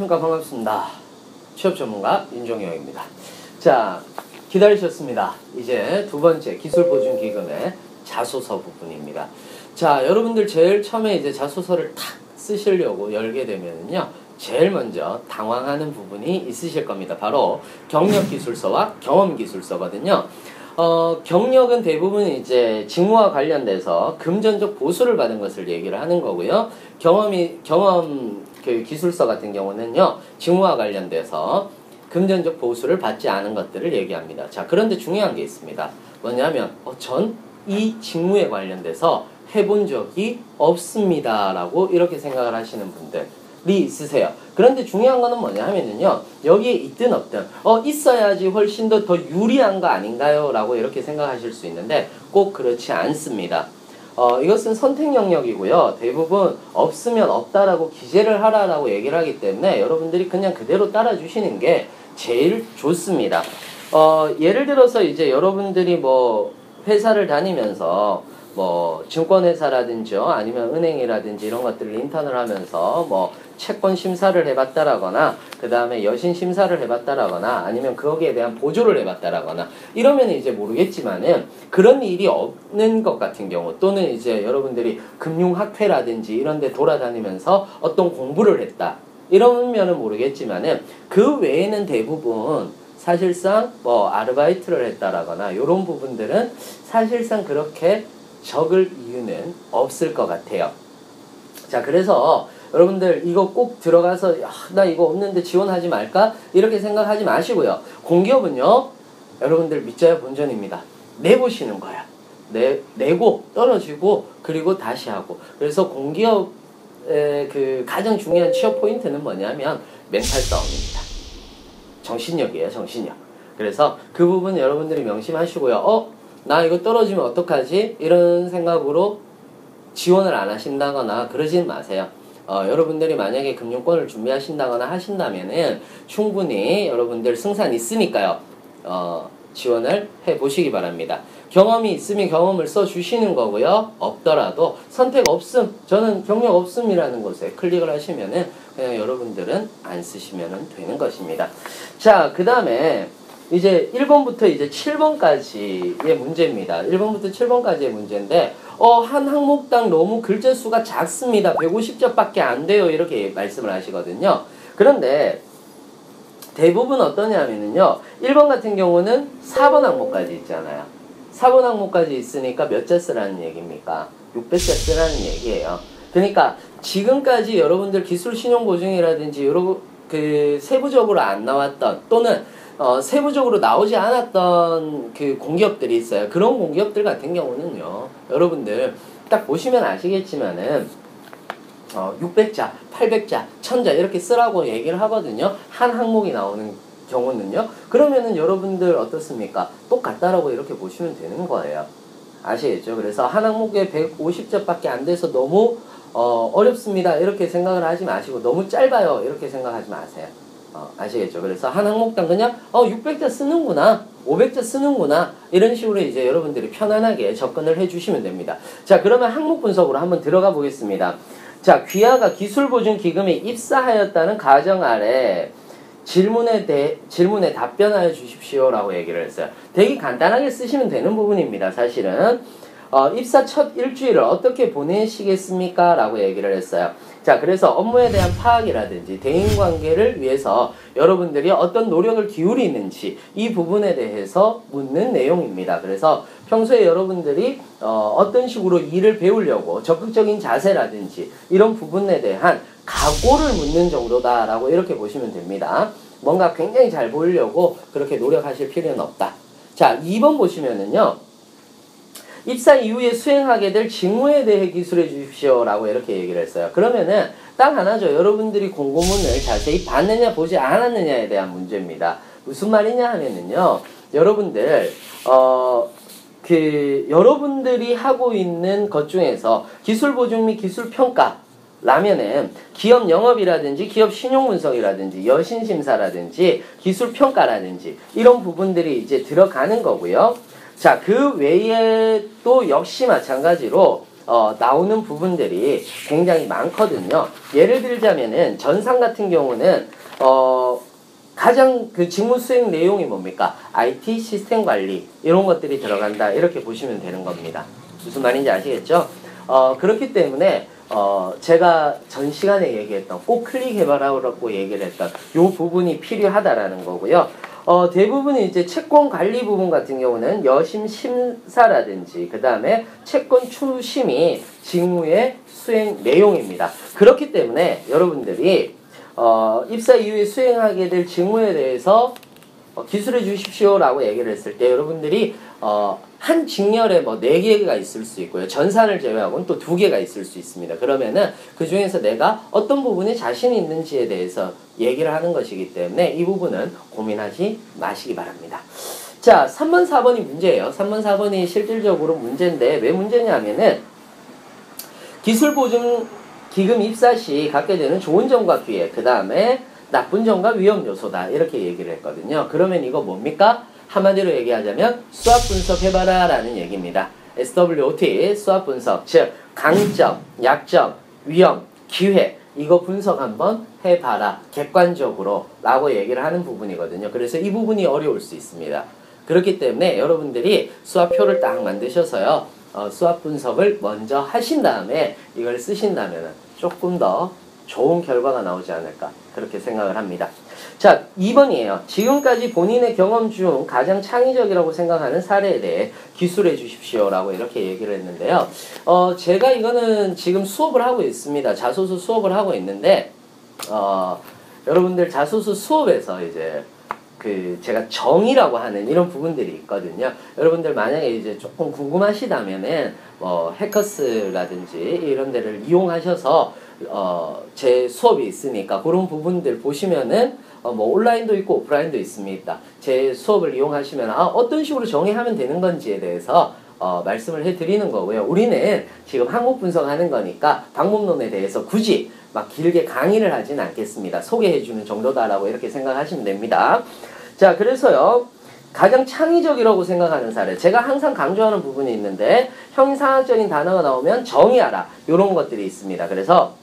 안녕하십니까. 반갑습니다. 취업 전문가 윤종혁입니다. 자, 기다리셨습니다. 이제 두 번째 기술보증기금의 자소서 부분입니다. 자, 여러분들 제일 처음에 이제 자소서를 탁 쓰시려고 열게 되면요, 제일 먼저 당황하는 부분이 있으실 겁니다. 바로 경력기술서와 경험기술서거든요. 경력은 대부분 이제 직무와 관련돼서 금전적 보수를 받은 것을 얘기를 하는 거고요. 경험 그 기술서 같은 경우는요, 직무와 관련돼서 금전적 보수를 받지 않은 것들을 얘기합니다. 자, 그런데 중요한 게 있습니다. 뭐냐면, 전 이 직무에 관련돼서 해본 적이 없습니다. 라고 이렇게 생각을 하시는 분들이 있으세요. 그런데 중요한 거는 뭐냐 하면은요, 여기에 있든 없든, 있어야지 훨씬 더 유리한 거 아닌가요? 라고 이렇게 생각하실 수 있는데, 꼭 그렇지 않습니다. 이것은 선택 영역이고요. 대부분 없으면 없다라고 기재를 하라라고 얘기를 하기 때문에 여러분들이 그냥 그대로 따라주시는 게 제일 좋습니다. 예를 들어서 이제 여러분들이 뭐 회사를 다니면서 뭐 증권회사라든지 아니면 은행이라든지 이런 것들을 인턴을 하면서 뭐 채권 심사를 해봤다라거나 그 다음에 여신 심사를 해봤다라거나 아니면 거기에 대한 보조를 해봤다라거나 이러면 이제 모르겠지만은 그런 일이 없는 것 같은 경우 또는 이제 여러분들이 금융학회라든지 이런 데 돌아다니면서 어떤 공부를 했다 이러면은 모르겠지만은 그 외에는 대부분 사실상 뭐 아르바이트를 했다라거나 이런 부분들은 사실상 그렇게 적을 이유는 없을 것 같아요. 자, 그래서 여러분들 이거 꼭 들어가서 나 이거 없는데 지원하지 말까? 이렇게 생각하지 마시고요. 공기업은요, 여러분들 믿자야 본전입니다. 내보시는 거야. 내고 떨어지고 그리고 다시 하고. 그래서 공기업의 그 가장 중요한 취업 포인트는 뭐냐면 멘탈 싸움입니다. 정신력이에요, 정신력. 그래서 그 부분 여러분들이 명심하시고요. 나 이거 떨어지면 어떡하지? 이런 생각으로 지원을 안 하신다거나 그러진 마세요. 여러분들이 만약에 금융권을 준비하신다거나 하신다면은 충분히 여러분들 승산 있으니까요. 지원을 해보시기 바랍니다. 경험이 있으면 경험을 써주시는 거고요. 없더라도 선택 없음, 저는 경력 없음이라는 곳에 클릭을 하시면은 그냥 여러분들은 안 쓰시면 되는 것입니다. 자, 그 다음에 이제 1번부터 이제 7번까지의 문제입니다. 1번부터 7번까지의 문제인데, 한 항목당 너무 글자 수가 작습니다. 150자밖에 안 돼요. 이렇게 말씀을 하시거든요. 그런데 대부분 어떠냐면요, 1번 같은 경우는 4번 항목까지 있잖아요. 4번 항목까지 있으니까 몇 자 쓰라는 얘기입니까? 600자 쓰라는 얘기예요. 그러니까 지금까지 여러분들 기술신용보증이라든지 여러 그 세부적으로 안 나왔던 또는 세부적으로 나오지 않았던 그 공기업들이 있어요. 그런 공기업들 같은 경우는요, 여러분들 딱 보시면 아시겠지만은 600자, 800자, 1000자 이렇게 쓰라고 얘기를 하거든요. 한 항목이 나오는 경우는요. 그러면은 여러분들 어떻습니까? 똑같다라고 이렇게 보시면 되는 거예요. 아시겠죠? 그래서 한 항목에 150자밖에 안 돼서 너무 어렵습니다. 이렇게 생각을 하지 마시고 너무 짧아요. 이렇게 생각하지 마세요. 아시겠죠? 그래서 한 항목당 그냥 600자 쓰는구나, 500자 쓰는구나 이런 식으로 이제 여러분들이 편안하게 접근을 해주시면 됩니다. 자, 그러면 항목 분석으로 한번 들어가 보겠습니다. 자, 귀하가 기술보증기금에 입사하였다는 가정 아래 질문에 답변하여 주십시오라고 얘기를 했어요. 되게 간단하게 쓰시면 되는 부분입니다. 사실은 입사 첫 일주일을 어떻게 보내시겠습니까? 라고 얘기를 했어요. 자, 그래서 업무에 대한 파악이라든지 대인관계를 위해서 여러분들이 어떤 노력을 기울이는지 이 부분에 대해서 묻는 내용입니다. 그래서 평소에 여러분들이 어떤 식으로 일을 배우려고 적극적인 자세라든지 이런 부분에 대한 각오를 묻는 정도다라고 이렇게 보시면 됩니다. 뭔가 굉장히 잘 보이려고 그렇게 노력하실 필요는 없다. 자, 2번 보시면은요, 입사 이후에 수행하게 될 직무에 대해 기술해 주십시오 라고 이렇게 얘기를 했어요. 그러면은 딱 하나죠. 여러분들이 공고문을 자세히 봤느냐 보지 않았느냐에 대한 문제입니다. 무슨 말이냐 하면은요, 여러분들 여러분들이 하고 있는 것 중에서 기술보증 및 기술평가 라면은 기업 영업이라든지 기업 신용분석이라든지 여신심사라든지 기술평가라든지 이런 부분들이 이제 들어가는 거고요. 자, 그 외에 또 역시 마찬가지로 나오는 부분들이 굉장히 많거든요. 예를 들자면은 전상 같은 경우는 가장 그 직무 수행 내용이 뭡니까? IT 시스템 관리 이런 것들이 들어간다 이렇게 보시면 되는 겁니다. 무슨 말인지 아시겠죠? 그렇기 때문에 제가 전 시간에 얘기했던 꼭 클릭 해봐라고 얘기를 했던 요 부분이 필요하다라는 거고요. 대부분이 이제 채권 관리 부분 같은 경우는 여심 심사라든지 그 다음에 채권 추심이 직무의 수행 내용입니다. 그렇기 때문에 여러분들이 입사 이후에 수행하게 될 직무에 대해서 기술해 주십시오라고 얘기를 했을 때 여러분들이 한 직렬에 뭐 4개가 있을 수 있고요. 전산을 제외하고는 또 2개가 있을 수 있습니다. 그러면은 그 중에서 내가 어떤 부분에 자신이 있는지에 대해서 얘기를 하는 것이기 때문에 이 부분은 고민하지 마시기 바랍니다. 자, 3번, 4번이 문제예요. 3번, 4번이 실질적으로 문제인데 왜 문제냐면은 기술보증 기금 입사 시 갖게 되는 좋은 점과 기회, 그 다음에 나쁜 점과 위험 요소다 이렇게 얘기를 했거든요. 그러면 이거 뭡니까? 한마디로 얘기하자면 수학 분석해봐라 라는 얘기입니다. SWOT 수학 분석, 즉 강점, 약점, 위험, 기회 이거 분석 한번 해봐라 객관적으로 라고 얘기를 하는 부분이거든요. 그래서 이 부분이 어려울 수 있습니다. 그렇기 때문에 여러분들이 수학표를 딱 만드셔서요 수학 분석을 먼저 하신 다음에 이걸 쓰신다면 조금 더 좋은 결과가 나오지 않을까 그렇게 생각을 합니다. 자, 2번이에요. 지금까지 본인의 경험 중 가장 창의적이라고 생각하는 사례에 대해 기술해 주십시오 라고 이렇게 얘기를 했는데요. 제가 이거는 지금 수업을 하고 있습니다. 자소서 수업을 하고 있는데 여러분들 자소서 수업에서 이제 제가 정의라고 하는 이런 부분들이 있거든요. 여러분들 만약에 이제 조금 궁금하시다면은 해커스라든지 이런 데를 이용하셔서 제 수업이 있으니까 그런 부분들 보시면은 뭐 온라인도 있고 오프라인도 있습니다. 제 수업을 이용하시면 어떤 식으로 정의하면 되는 건지에 대해서 말씀을 해드리는 거고요. 우리는 지금 항목 분석하는 거니까 방법론에 대해서 굳이 막 길게 강의를 하진 않겠습니다. 소개해주는 정도다라고 이렇게 생각하시면 됩니다. 자, 그래서요. 가장 창의적이라고 생각하는 사례. 제가 항상 강조하는 부분이 있는데 형용사적인 단어가 나오면 정의하라. 이런 것들이 있습니다. 그래서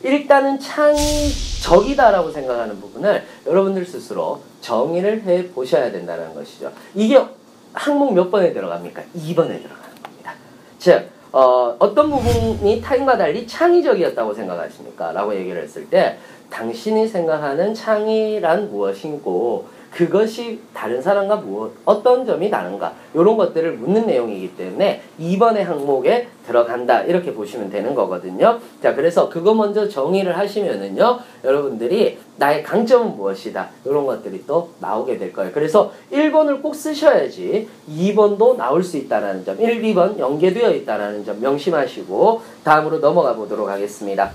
일단은 창의적이다라고 생각하는 부분을 여러분들 스스로 정의를 해 보셔야 된다는 것이죠. 이게 항목 몇 번에 들어갑니까? 2번에 들어가는 겁니다. 즉 어떤 부분이 타인과 달리 창의적이었다고 생각하십니까? 라고 얘기를 했을 때 당신이 생각하는 창의란 무엇이고 그것이 다른 사람과 어떤 점이 다른가 이런 것들을 묻는 내용이기 때문에 2번의 항목에 들어간다 이렇게 보시면 되는 거거든요. 자, 그래서 그거 먼저 정의를 하시면은요 여러분들이 나의 강점은 무엇이다 이런 것들이 또 나오게 될 거예요. 그래서 1번을 꼭 쓰셔야지 2번도 나올 수 있다는 점, 1, 2번 연계되어 있다는 점 명심하시고 다음으로 넘어가 보도록 하겠습니다.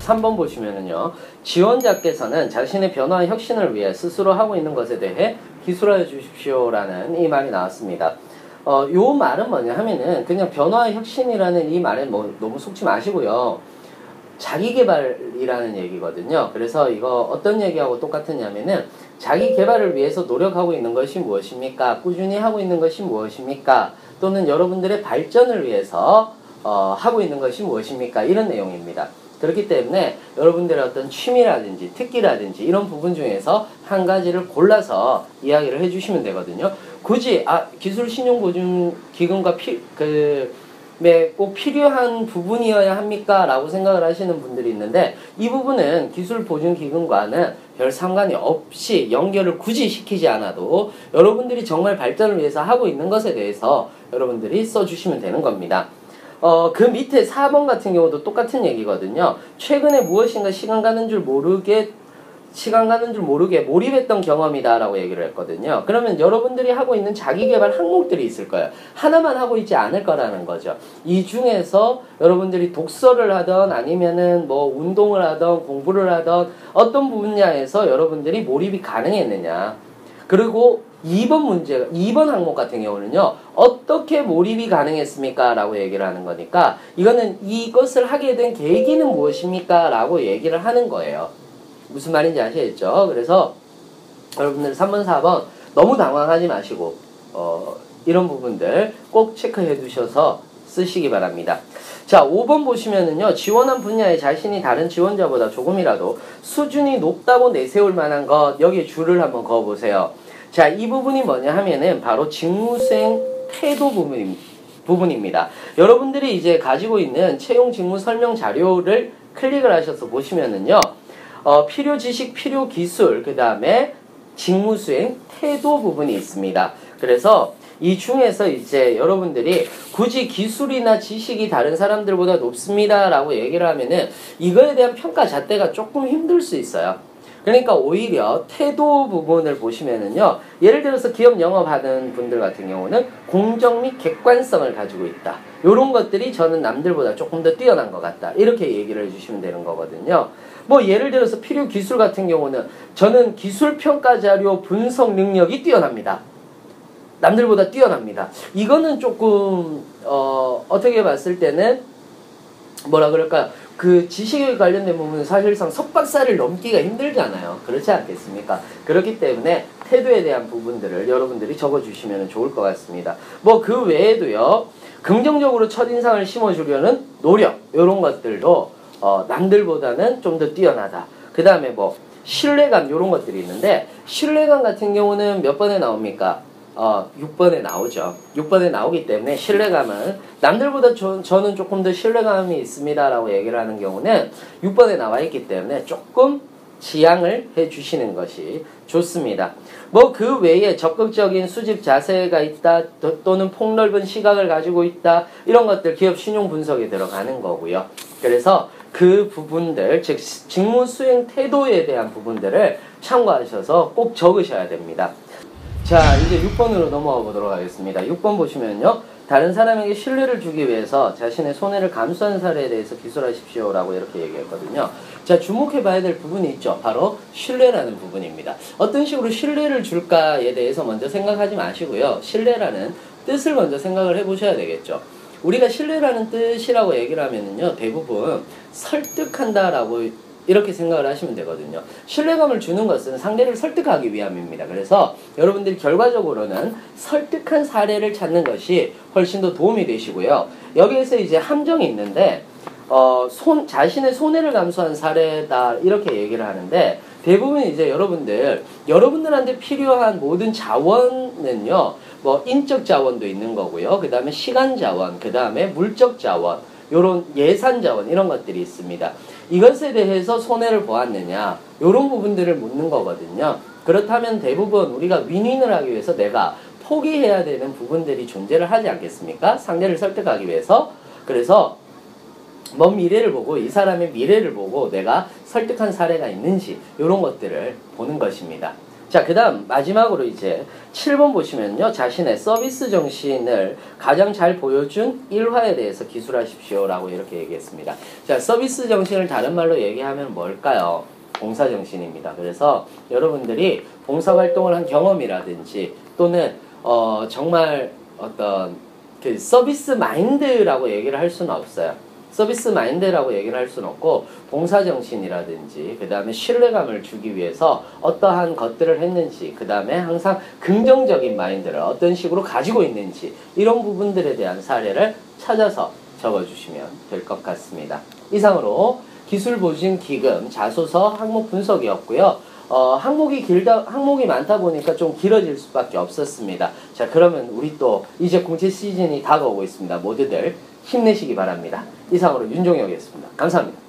3번 보시면은요. 지원자께서는 자신의 변화와 혁신을 위해 스스로 하고 있는 것에 대해 기술하여 주십시오라는 이 말이 나왔습니다. 요 말은 뭐냐 하면은 그냥 변화와 혁신이라는 이 말에 뭐 너무 속지 마시고요. 자기개발이라는 얘기거든요. 그래서 이거 어떤 얘기하고 똑같으냐면은 자기개발을 위해서 노력하고 있는 것이 무엇입니까? 꾸준히 하고 있는 것이 무엇입니까? 또는 여러분들의 발전을 위해서 하고 있는 것이 무엇입니까? 이런 내용입니다. 그렇기 때문에 여러분들의 어떤 취미라든지 특기라든지 이런 부분 중에서 한 가지를 골라서 이야기를 해주시면 되거든요. 굳이 기술신용보증기금과 꼭 필요한 부분이어야 합니까? 라고 생각을 하시는 분들이 있는데 이 부분은 기술보증기금과는 별 상관이 없이 연결을 굳이 시키지 않아도 여러분들이 정말 발전을 위해서 하고 있는 것에 대해서 여러분들이 써주시면 되는 겁니다. 그 밑에 4번 같은 경우도 똑같은 얘기거든요. 최근에 무엇인가 시간 가는 줄 모르게 몰입했던 경험이다라고 얘기를 했거든요. 그러면 여러분들이 하고 있는 자기개발 항목들이 있을 거예요. 하나만 하고 있지 않을 거라는 거죠. 이 중에서 여러분들이 독서를 하던 아니면은 뭐 운동을 하던 공부를 하던 어떤 분야에서 여러분들이 몰입이 가능했느냐. 그리고 2번 항목 같은 경우는요. 어떻게 몰입이 가능했습니까? 라고 얘기를 하는 거니까 이거는 이것을 하게 된 계기는 무엇입니까? 라고 얘기를 하는 거예요. 무슨 말인지 아시겠죠? 그래서 여러분들 3번, 4번 너무 당황하지 마시고 이런 부분들 꼭 체크해 두셔서 쓰시기 바랍니다. 자, 5번 보시면은요, 지원한 분야에 자신이 다른 지원자보다 조금이라도 수준이 높다고 내세울 만한 것, 여기에 줄을 한번 그어보세요. 자, 이 부분이 뭐냐 하면은 바로 직무수행 태도 부분입니다. 여러분들이 이제 가지고 있는 채용 직무 설명 자료를 클릭을 하셔서 보시면은요, 필요 지식, 필요 기술, 그 다음에 직무 수행 태도 부분이 있습니다. 그래서 이 중에서 이제 여러분들이 굳이 기술이나 지식이 다른 사람들보다 높습니다 라고 얘기를 하면은 이거에 대한 평가 자체가 조금 힘들 수 있어요. 그러니까 오히려 태도 부분을 보시면은요, 예를 들어서 기업 영업하는 분들 같은 경우는 공정 및 객관성을 가지고 있다. 요런 것들이 저는 남들보다 조금 더 뛰어난 것 같다. 이렇게 얘기를 해주시면 되는 거거든요. 뭐 예를 들어서 필요 기술 같은 경우는 저는 기술 평가 자료 분석 능력이 뛰어납니다. 남들보다 뛰어납니다. 이거는 조금 어떻게 봤을 때는 뭐라 그럴까요? 그 지식에 관련된 부분은 사실상 석박사를 넘기가 힘들잖아요. 그렇지 않겠습니까? 그렇기 때문에 태도에 대한 부분들을 여러분들이 적어주시면 좋을 것 같습니다. 뭐 그 외에도요, 긍정적으로 첫인상을 심어주려는 노력, 이런 것들도 남들보다는 좀 더 뛰어나다. 그 다음에 뭐 신뢰감, 이런 것들이 있는데, 신뢰감 같은 경우는 몇 번에 나옵니까? 6번에 나오죠. 6번에 나오기 때문에 신뢰감은 남들보다 저는 조금 더 신뢰감이 있습니다 라고 얘기를 하는 경우는 6번에 나와 있기 때문에 조금 지양을 해주시는 것이 좋습니다. 뭐 그 외에 적극적인 수집 자세가 있다, 또는 폭넓은 시각을 가지고 있다, 이런 것들 기업 신용 분석에 들어가는 거고요. 그래서 그 부분들, 즉 직무 수행 태도에 대한 부분들을 참고하셔서 꼭 적으셔야 됩니다. 자, 이제 6번으로 넘어가 보도록 하겠습니다. 6번 보시면요, 다른 사람에게 신뢰를 주기 위해서 자신의 손해를 감수한 사례에 대해서 기술하십시오 라고 이렇게 얘기했거든요. 자, 주목해 봐야 될 부분이 있죠. 바로 신뢰라는 부분입니다. 어떤 식으로 신뢰를 줄까에 대해서 먼저 생각하지 마시고요, 신뢰라는 뜻을 먼저 생각을 해 보셔야 되겠죠. 우리가 신뢰라는 뜻이라고 얘기를 하면은요, 대부분 설득한다라고 이렇게 생각을 하시면 되거든요. 신뢰감을 주는 것은 상대를 설득하기 위함입니다. 그래서 여러분들이 결과적으로는 설득한 사례를 찾는 것이 훨씬 더 도움이 되시고요. 여기에서 이제 함정이 있는데, 자신의 손해를 감수한 사례다, 이렇게 얘기를 하는데, 대부분 이제 여러분들한테 필요한 모든 자원은요, 뭐 인적 자원도 있는 거고요. 그 다음에 시간 자원, 그 다음에 물적 자원, 요런 예산 자원, 이런 것들이 있습니다. 이것에 대해서 손해를 보았느냐, 요런 부분들을 묻는 거거든요. 그렇다면 대부분 우리가 윈윈을 하기 위해서 내가 포기해야 되는 부분들이 존재를 하지 않겠습니까? 상대를 설득하기 위해서. 그래서 먼 미래를 보고, 이 사람의 미래를 보고 내가 설득한 사례가 있는지, 요런 것들을 보는 것입니다. 자, 그 다음 마지막으로 이제 7번 보시면요, 자신의 서비스 정신을 가장 잘 보여준 일화에 대해서 기술하십시오 라고 이렇게 얘기했습니다. 자, 서비스 정신을 다른 말로 얘기하면 뭘까요? 봉사 정신입니다. 그래서 여러분들이 봉사활동을 한 경험이라든지, 또는 정말 어떤 그 서비스 마인드라고 얘기를 할 수는 없어요. 서비스 마인드라고 얘기를 할 수는 없고, 봉사정신이라든지 그 다음에 신뢰감을 주기 위해서 어떠한 것들을 했는지, 그 다음에 항상 긍정적인 마인드를 어떤 식으로 가지고 있는지, 이런 부분들에 대한 사례를 찾아서 적어주시면 될 것 같습니다. 이상으로 기술보증기금 자소서 항목 분석이었고요. 항목이 많다 보니까 좀 길어질 수밖에 없었습니다. 자, 그러면 우리 또 이제 공채 시즌이 다가오고 있습니다. 모두들 힘내시기 바랍니다. 이상으로 윤종혁이었습니다. 감사합니다.